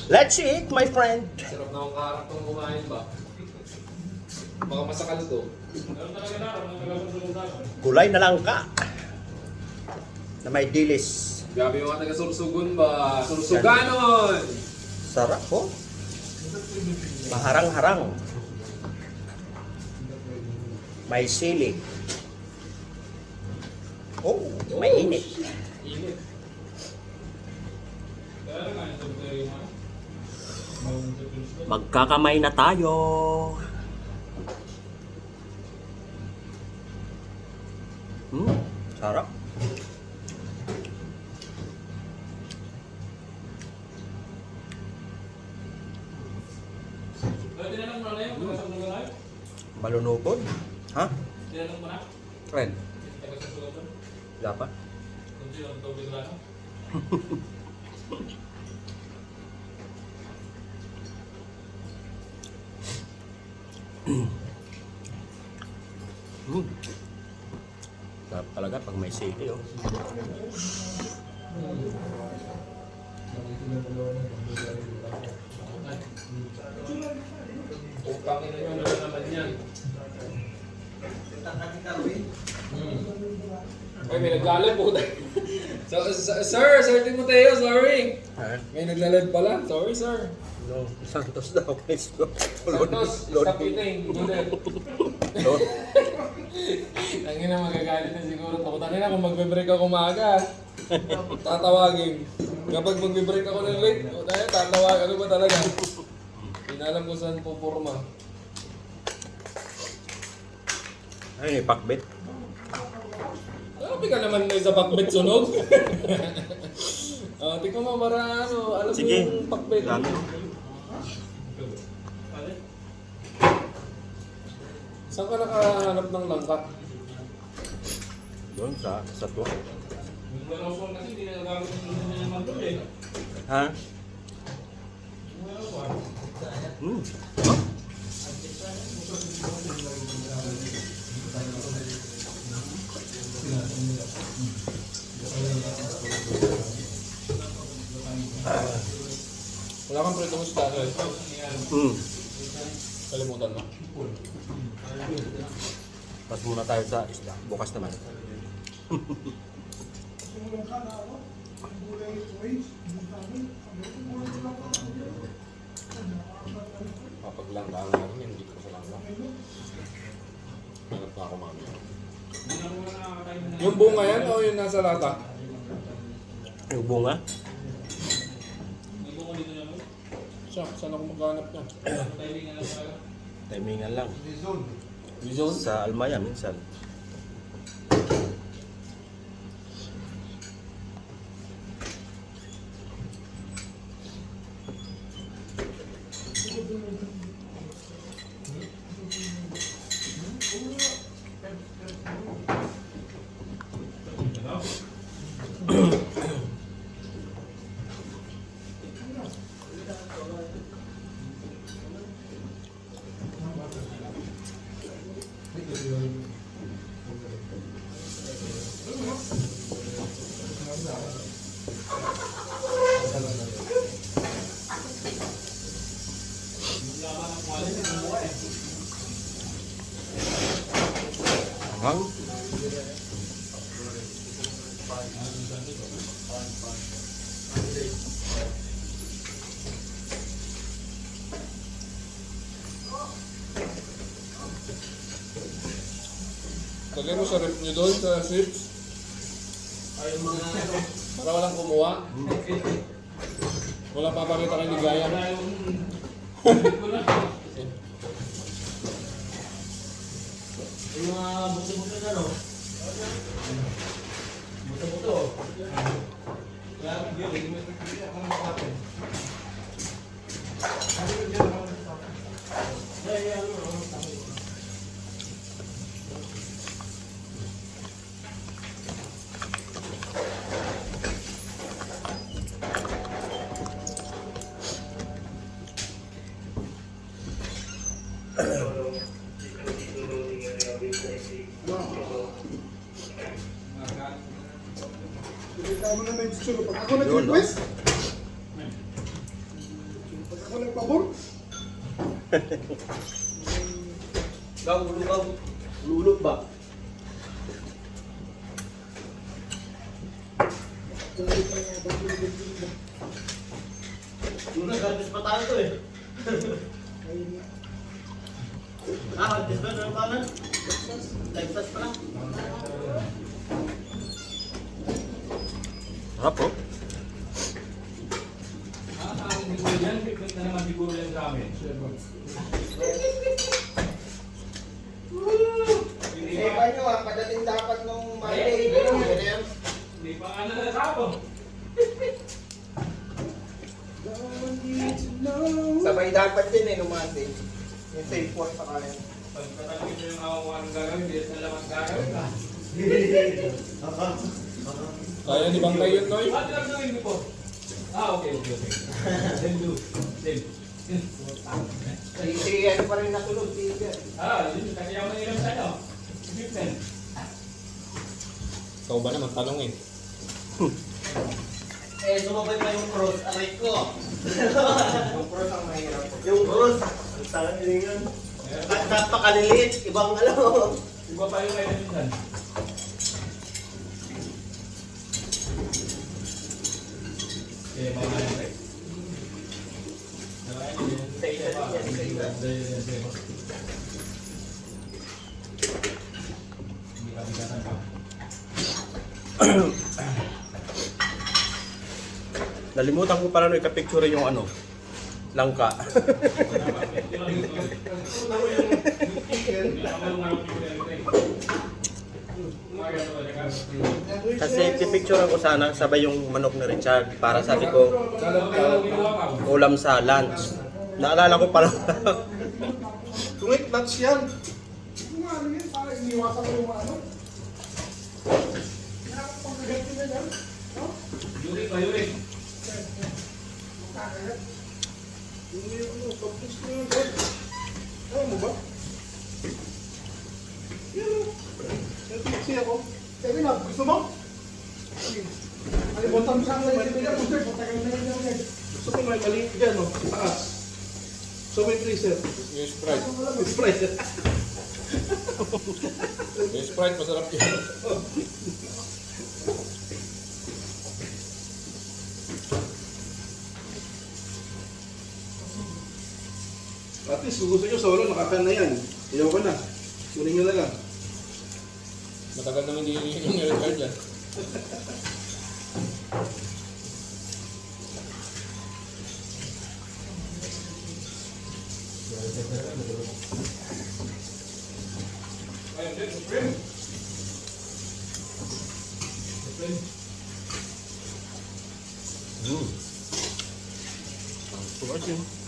Let's eat, my friend. Sarap na akong karaktong kumain ba? Baka masakal to. Gulay na lang ka. Na may dilis. Grabe yung mga taga-Sursugun ba? Sursuganon! Sarap po. Maharang-harang. May sili. Oh, may init. Init. Magkakamay na tayo. Sarap. Malunupod? Ha? Tinanong mo na? Friend? Taga-Sursugun? Wala pa? Kung sino ang tubig lang? Sarap talaga pag may sili, oh. Utang ina nyo na naman yan. Ay, may naglalag po tayo. Sir Timoteo, sorry. May naglalag pala. Sorry, sir. No, Santos daw, please. Santos, stop eating. Lord. Ang ina, magagalit na siguro. Takutan na kung magbe-break ako maaga. Tatawagin. Kapag magbe-break ako ng late, tatawag. Ano ba talaga? Inalam ko saan pupurma. Ay, pakbet. Sabi ka naman may sa pakbet sunog. Tingnan mo para ano, alam mo Sige. yung pakbet. Dami. Saan ka nakahanap ng langka? Doon sa tuwa. Yung Malosong kasi hindi na nagamit yung naman doon eh. Ha? Wala kang pretong isda. Kalimutan mo. Pas muna tayo sa isda. Bukas naman. Papaglangka nga rin, hindi ko sa langka. Hanap na ako mamaya. Hindi na muna nakakatayo na. Yung bunga yan o yung nasa lata? Yung bunga? May bungo dito na mo. Saan ako maghanap na? Timing na lang tayo. Timingan lang. Vision? Sa Almaya minsan. Hang? Lagay mo sa rep nyo doon, sa chips. Ay, yung mga ano. Para walang kumuha. Wala papakita kay Ligaya. Wala yung... ko na. Yung mga buto-buto na no? Buto-buto. Kaya yun, hindi mo ito ako ng kapatid. Ay, ano, Kita mo na may gusto. Pag ako Yun, nag-request, Gaw, ulo, gaw. Ululog ba? Luna, garbis pa tayo to eh. Garbis ba? Ano pa na? Texas pa na. Apo? Hindi ko yan. Pipit na naman siguro yan sa amin. Eh, paano ah? Padating dapat nung Monday. Hindi pa nga nalasapo. Sabay dapat din eh, nung Monday. Yung safe word sa kanya. Pag tatangin mo yung ako kung anong gagawin, hindi na laman gagawin ka. Kaya ni Bangkay yun, Noy? Ba't lang gawin mo po? Okay. Then do. Then. Si ano pa rin natulog, si Igan. Yun. Kasi ako nangiram sa ano. Equipment. Ikaw ba naman tanong eh? Eh, sumabay pa yung cross, aray ko. Yung cross ang mahirap. Yung cross, ang tangan din yun. Napakaliliit, ibang alam. Iba pa yung kayo minsan. Okay, mga nanay. Nalimutan ko pala nung ikapicture yung ano, langka. Kasi pipicture ko sana sabay yung manok ni Richard para sabi ko ulam sa lunch. Naalala ko pala. Wait, that's yan. Ano nga, ano yun? Para iniwasan ko yung ano. Nakakapagkagat na yan. No? Yurik pa, yurik. Makakagat. Yung ano, pag-push ko yung God. Ayaw mo ba? Yan o. Nag-fixi ako. Sabi na, gusto mo? Sige. Alimutan mo sa akin sa ibigay mo, sir. Patagal na rin yan. Gusto ko may maliit dyan, no? Sa taas. So may freezer. Yung Sprite. May freezer. Yung Sprite, masarap yun. At least, kung gusto nyo solo, nakakan na yan. Ayaw ko na. Kunin nyo na lang. Matagal naman hindi iniinom ni Richard yan. Ayun, din, Supreme. Supreme. Thanks for watching.